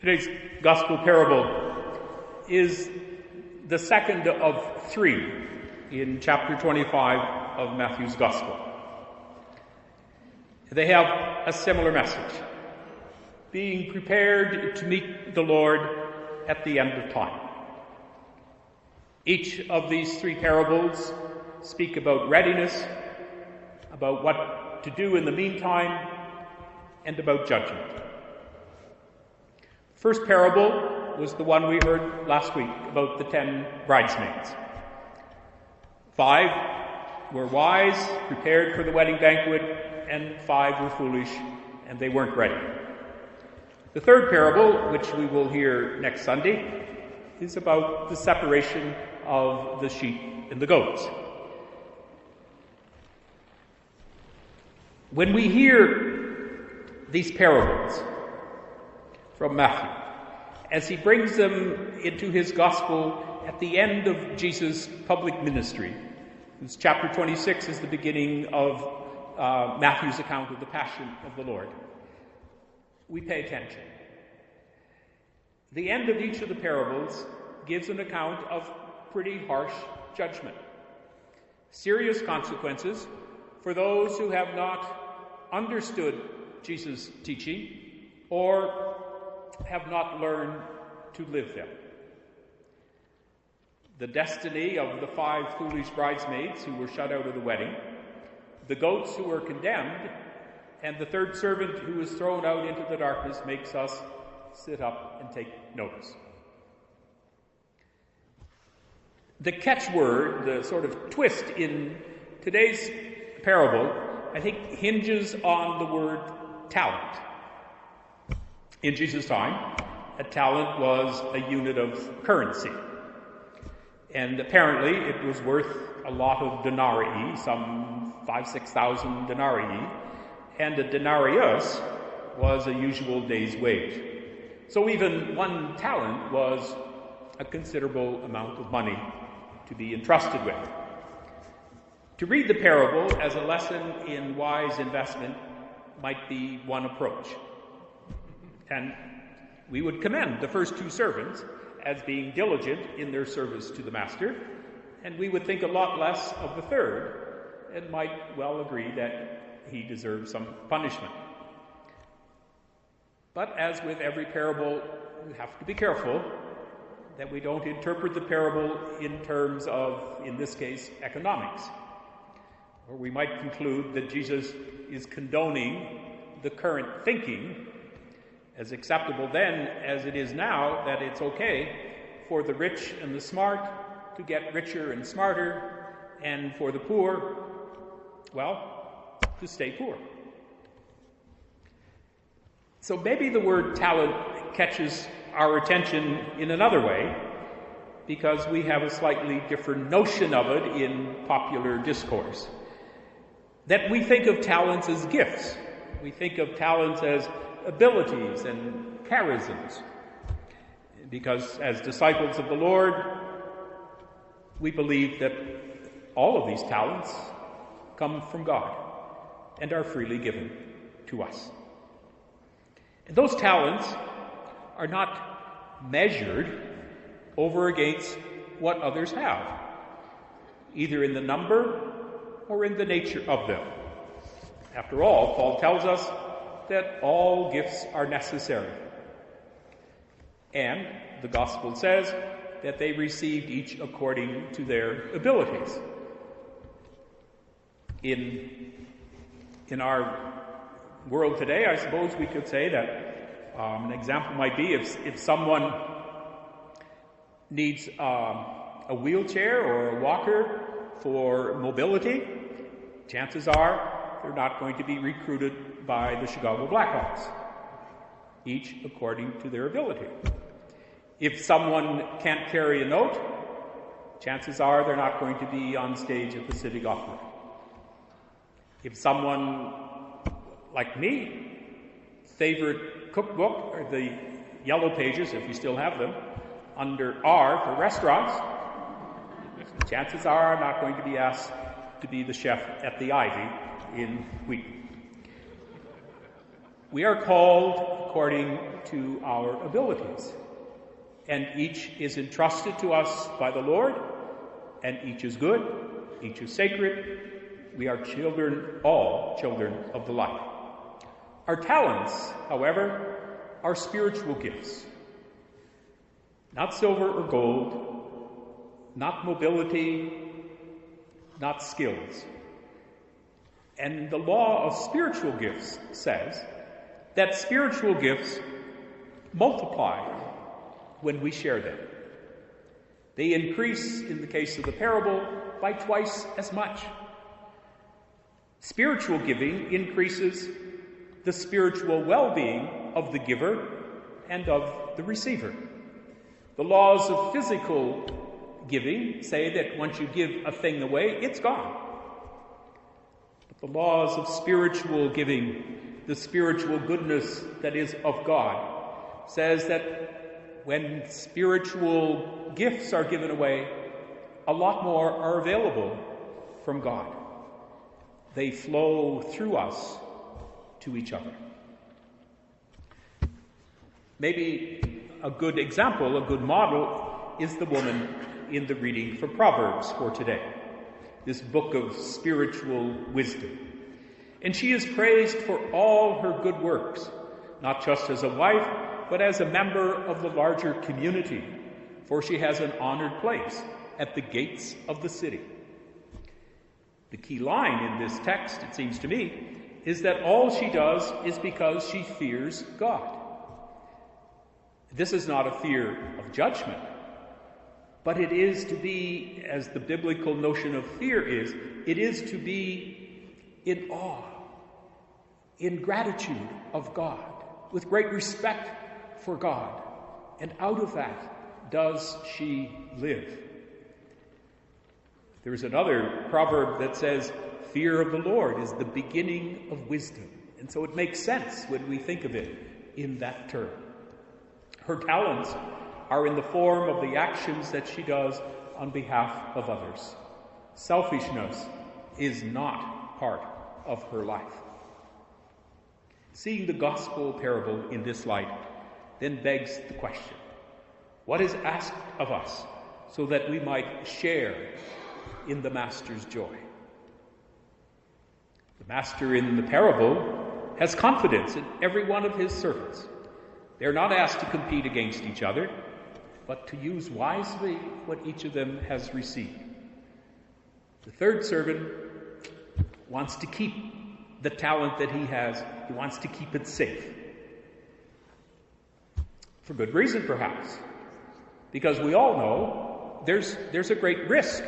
Today's gospel parable is the second of three in chapter 25 of Matthew's gospel. They have a similar message: being prepared to meet the Lord at the end of time. Each of these three parables speak about readiness, about what to do in the meantime, and about judgment. The first parable was the one we heard last week about the 10 bridesmaids. 5 were wise, prepared for the wedding banquet, and 5 were foolish, and they weren't ready. The third parable, which we will hear next Sunday, is about the separation of the sheep and the goats. When we hear these parables from Matthew, as he brings them into his gospel at the end of Jesus' public ministry, whose chapter 26 is the beginning of Matthew's account of the Passion of the Lord, we pay attention. The end of each of the parables gives an account of pretty harsh judgment, serious consequences for those who have not understood Jesus' teaching or have not learned to live them. The destiny of the 5 foolish bridesmaids who were shut out of the wedding, the goats who were condemned, and the third servant who was thrown out into the darkness makes us sit up and take notice. The catchword, the sort of twist in today's parable, I think hinges on the word talent. In Jesus' time, a talent was a unit of currency. And apparently it was worth a lot of denarii, some 5,000-6,000 denarii, and a denarius was a usual day's wage. So even 1 talent was a considerable amount of money to be entrusted with. To read the parable as a lesson in wise investment might be one approach. And we would commend the first 2 servants as being diligent in their service to the master, and we would think a lot less of the third and might well agree that he deserves some punishment. But as with every parable, we have to be careful that we don't interpret the parable in terms of, in this case, economics. Or we might conclude that Jesus is condoning the current thinking, as acceptable then as it is now, that it's okay for the rich and the smart to get richer and smarter, and for the poor, well, to stay poor. So maybe the word talent catches our attention in another way, because we have a slightly different notion of it in popular discourse. That we think of talents as gifts. We think of talents as abilities and charisms. Because as disciples of the Lord, we believe that all of these talents come from God and are freely given to us. And those talents are not measured over against what others have, either in the number or in the nature of them. After all, Paul tells us that all gifts are necessary. And the gospel says that they received each according to their abilities. In our world today, I suppose we could say that an example might be if someone needs a wheelchair or a walker for mobility, chances are they're not going to be recruited by the Chicago Blackhawks, each according to their ability. If someone can't carry a note, chances are they're not going to be on stage at the Civic Opera. If someone, like me, favorite cookbook are the yellow pages, if we still have them, under R for restaurants, chances are I'm not going to be asked to be the chef at the Ivy in Wheaton. We are called according to our abilities, and each is entrusted to us by the Lord, and each is good, each is sacred. We are children, all children of the light. Our talents, however, are spiritual gifts. Not silver or gold, not mobility, not skills. And the law of spiritual gifts says that spiritual gifts multiply when we share them. They increase, in the case of the parable, by twice as much. Spiritual giving increases the spiritual well-being of the giver and of the receiver. The laws of physical giving say that once you give a thing away, it's gone. But the laws of spiritual giving, the spiritual goodness that is of God, says that when spiritual gifts are given away, a lot more are available from God. They flow through us to each other. Maybe a good example, a good model, is the woman in the reading from Proverbs for today, this book of spiritual wisdom. And she is praised for all her good works, not just as a wife, but as a member of the larger community, for she has an honored place at the gates of the city. The key line in this text, it seems to me, is that all she does is because she fears God. This is not a fear of judgment, but it is to be, as the biblical notion of fear is, it is to be in awe, in gratitude of God, with great respect for God. And out of that does she live. There is another proverb that says, fear of the Lord is the beginning of wisdom. And so it makes sense when we think of it in that term. Her talents are in the form of the actions that she does on behalf of others. Selfishness is not part of her life. Seeing the gospel parable in this light then begs the question, what is asked of us so that we might share in the Master's joy? The Master in the parable has confidence in every one of his servants. They're not asked to compete against each other, but to use wisely what each of them has received. The third servant wants to keep the talent that he has. He wants to keep it safe. For good reason, perhaps. Because we all know there's a great risk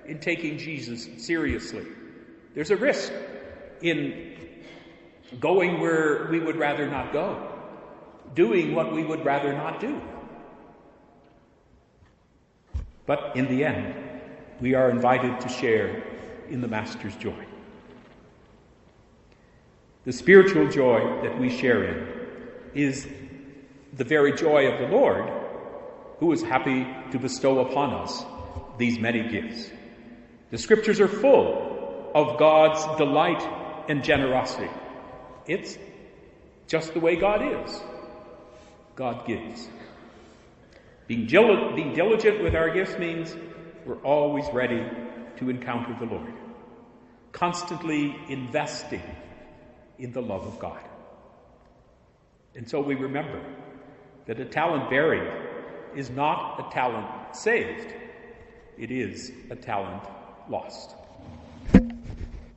in taking Jesus seriously. There's a risk in going where we would rather not go, doing what we would rather not do. But in the end, we are invited to share in the Master's joy. The spiritual joy that we share in is the very joy of the Lord, who is happy to bestow upon us these many gifts. The Scriptures are full of God's delight and generosity. It's just the way God is. God gives. Being diligent with our gifts means we're always ready to encounter the Lord, constantly investing in the love of God. And so we remember that a talent buried is not a talent saved. It is a talent lost.